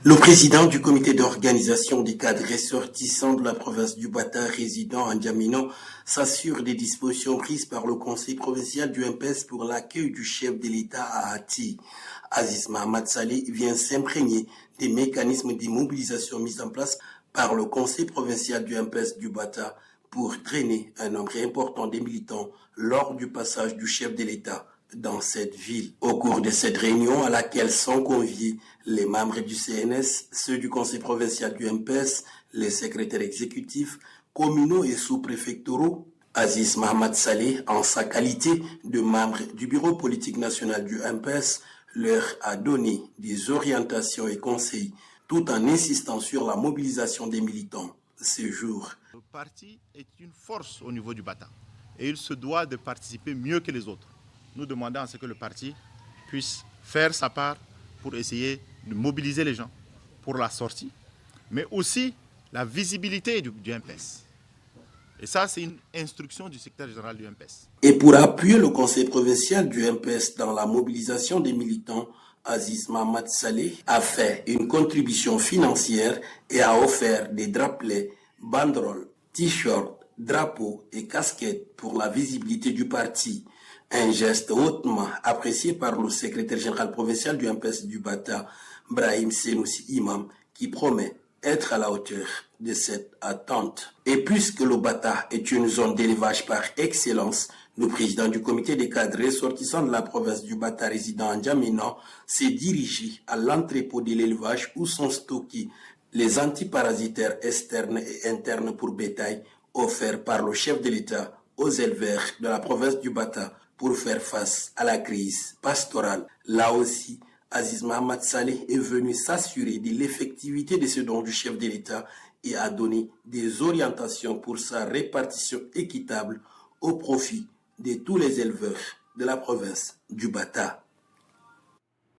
Le président du comité d'organisation des cadres ressortissants de la province du Bata résidant à N'Djamena s'assure des dispositions prises par le conseil provincial du MPS pour l'accueil du chef de l'État à Hati. Aziz Mohamed Saleh vient s'imprégner des mécanismes d'immobilisation mis en place par le conseil provincial du MPS du Bata pour drainer un nombre important de militants lors du passage du chef de l'État dans cette ville. Au cours de cette réunion à laquelle sont conviés les membres du CNS, ceux du conseil provincial du MPS, les secrétaires exécutifs, communaux et sous-préfectoraux, Aziz Mohamed Saleh, en sa qualité de membre du bureau politique national du MPS, leur a donné des orientations et conseils tout en insistant sur la mobilisation des militants ce jour. Le parti est une force au niveau du Bata et il se doit de participer mieux que les autres. Nous demandons à ce que le parti puisse faire sa part pour essayer de mobiliser les gens pour la sortie, mais aussi la visibilité du MPS. Et ça, c'est une instruction du secrétaire général du MPS. Et pour appuyer le conseil provincial du MPS dans la mobilisation des militants, Aziz Mohamed Saleh a fait une contribution financière et a offert des drapelets, banderoles, t-shirts, drapeaux et casquettes pour la visibilité du parti. Un geste hautement apprécié par le secrétaire général provincial du MPS du Bata, Brahim Senoussi Imam, qui promet être à la hauteur de cette attente. Et puisque le Bata est une zone d'élevage par excellence, le président du comité des cadres ressortissants de la province du Bata résidant à N'Djamena s'est dirigé à l'entrepôt de l'élevage où sont stockés les antiparasitaires externes et internes pour bétail offerts par le chef de l'État aux éleveurs de la province du Bata pour faire face à la crise pastorale. Là aussi, Aziz Mohamed Saleh est venu s'assurer de l'effectivité de ce don du chef de l'État et a donné des orientations pour sa répartition équitable au profit de tous les éleveurs de la province du Bata.